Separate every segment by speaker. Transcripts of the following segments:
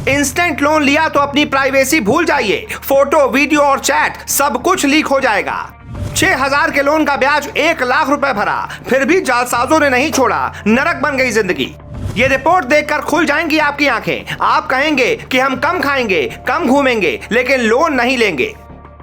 Speaker 1: Instant loan लिया तो अपनी प्राइवेसी भूल जाइए, फोटो, वीडियो और चैट सब कुछ लीक हो जाएगा। 6,000 के लोन का ब्याज 1 लाख रुपए भरा, फिर भी जालसाजों ने नहीं छोड़ा, नरक बन गई जिंदगी। ये रिपोर्ट देखकर खुल जाएंगी आपकी आंखें। आप कहेंगे कि हम कम खाएंगे, कम घूमेंगे, लेकिन लोन नहीं लेंगे।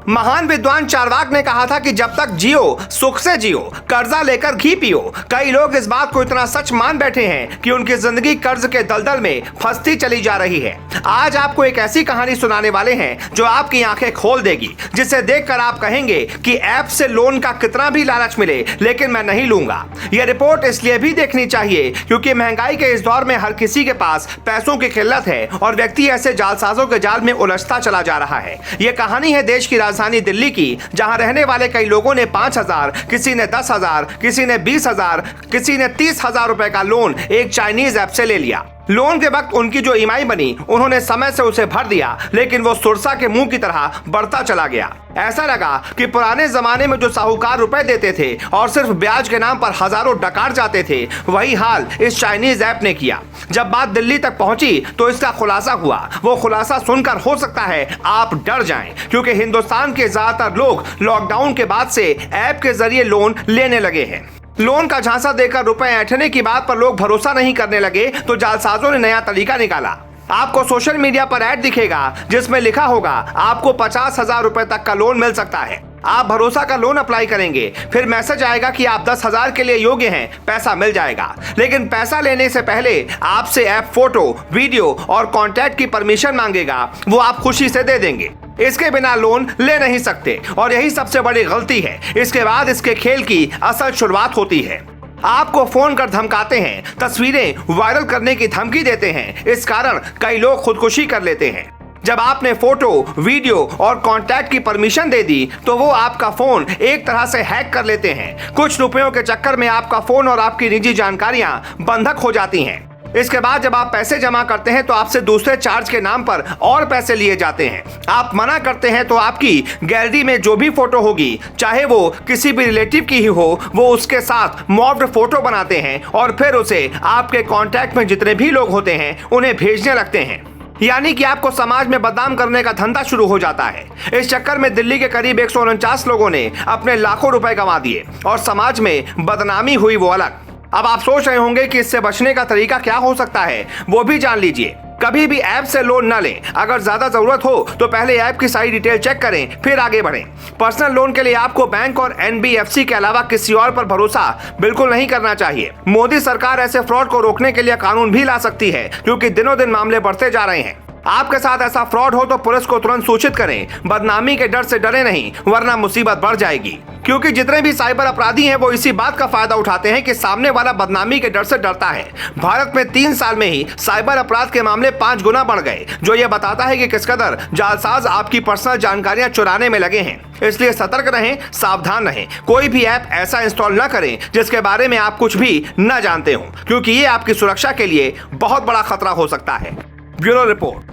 Speaker 1: महान विद्वान चार्वाक ने कहा था कि जब तक जियो सुख से जियो, कर्जा लेकर घी पियो। कई लोग इस बात को इतना सच मान बैठे हैं कि उनकी जिंदगी कर्ज के दलदल में फंसती चली जा रही है। आज आपको एक ऐसी कहानी सुनाने वाले हैं जो आपकी आंखें खोल देगी, जिसे देखकर आप कहेंगे कि ऐप से लोन का कितना भी लालच मिले, लेकिन मैं नहीं लूंगा। यह रिपोर्ट इसलिए भी देखनी चाहिए क्योंकि महंगाई के इस दौर में हर किसी के पास पैसों की किल्लत है और व्यक्ति ऐसे जालसाजों के जाल में उलझता चला जा रहा है। यह कहानी है देश की राजधानी दिल्ली की, जहां रहने वाले कई लोगों ने 5,000, किसी ने 10,000, किसी ने 20,000, किसी ने 30,000 रुपए का लोन एक चाइनीज ऐप से ले लिया। लोन के वक्त उनकी जो ईएमआई बनी, उन्होंने समय से उसे भर दिया, लेकिन वो सुरसा के मुंह की तरह बढ़ता चला गया। ऐसा लगा कि पुराने जमाने में जो साहूकार रुपए देते थे और सिर्फ ब्याज के नाम पर हजारों डकार जाते थे, वही हाल इस चाइनीज ऐप ने किया। जब बात दिल्ली तक पहुंची तो इसका खुलासा हुआ। वो खुलासा सुनकर हो सकता है आप डर जाएं, क्योंकि हिंदुस्तान के ज्यादातर लोग लॉकडाउन के बाद से ऐप के जरिए लोन लेने लगे हैं। लोन का झांसा देकर रुपए ऐंठने की बात पर लोग भरोसा नहीं करने लगे तो जालसाजों ने नया तरीका निकाला। आपको सोशल मीडिया पर ऐड दिखेगा जिसमें लिखा होगा आपको 50,000 रुपए तक का लोन मिल सकता है। आप भरोसा का लोन अप्लाई करेंगे, फिर मैसेज आएगा कि आप 10,000 के लिए योग्य हैं, पैसा मिल जाएगा। लेकिन पैसा लेने से पहले आपसे ऐप फोटो, वीडियो और कॉन्टैक्ट की परमिशन मांगेगा, वो आप खुशी से दे देंगे। इसके बिना लोन ले नहीं सकते और यही सबसे बड़ी गलती है। इसके बाद इसके खेल की असल शुरुआत होती है। आपको फोन कर धमकाते हैं, तस्वीरें वायरल करने की धमकी देते हैं। इस कारण कई लोग खुदकुशी कर लेते हैं। जब आपने फोटो, वीडियो और कॉन्टैक्ट की परमिशन दे दी तो वो आपका फोन एक तरह से हैक कर लेते हैं। कुछ रुपयों के चक्कर में आपका फोन और आपकी निजी जानकारियां बंधक हो जाती हैं। इसके बाद जब आप पैसे जमा करते हैं तो आपसे दूसरे चार्ज के नाम पर और पैसे लिए जाते हैं। आप मना करते हैं तो आपकी गैलरी में जो भी फोटो होगी, चाहे वो किसी भी रिलेटिव की ही हो, वो उसके साथ मॉर्फ्ड फोटो बनाते हैं और फिर उसे आपके कांटेक्ट में जितने भी लोग होते हैं उन्हें भेजने लगते हैं। यानी कि आपको समाज में बदनाम करने का धंधा शुरू हो जाता है। इस चक्कर में दिल्ली के करीब 149 लोगों ने अपने लाखों रुपए गंवा दिए और समाज में बदनामी हुई वो अलग। अब आप सोच रहे होंगे कि इससे बचने का तरीका क्या हो सकता है, वो भी जान लीजिए। कभी भी ऐप से लोन न लें। अगर ज्यादा जरूरत हो तो पहले ऐप की सारी डिटेल चेक करें, फिर आगे बढ़ें। पर्सनल लोन के लिए आपको बैंक और एनबीएफसी के अलावा किसी और पर भरोसा बिल्कुल नहीं करना चाहिए। मोदी सरकार ऐसे फ्रॉड को रोकने के लिए कानून भी ला सकती है, क्योंकि दिनों दिन मामले बढ़ते जा रहे हैं। आपके साथ ऐसा फ्रॉड हो तो पुलिस को तुरंत सूचित करें। बदनामी के डर से डरे नहीं, वरना मुसीबत बढ़ जाएगी। क्योंकि जितने भी साइबर अपराधी हैं वो इसी बात का फायदा उठाते हैं कि सामने वाला बदनामी के डर से डरता है। भारत में 3 साल में ही साइबर अपराध के मामले 5 गुना बढ़ गए, जो ये बताता है कि किस कदर जालसाज आपकी पर्सनल जानकारियां चुराने में लगे हैं। इसलिए सतर्क रहें, सावधान रहें। कोई भी ऐप ऐसा इंस्टॉल न करें जिसके बारे में आप कुछ भी न जानते हो, क्योंकि ये आपकी सुरक्षा के लिए बहुत बड़ा खतरा हो सकता है। Bureau report.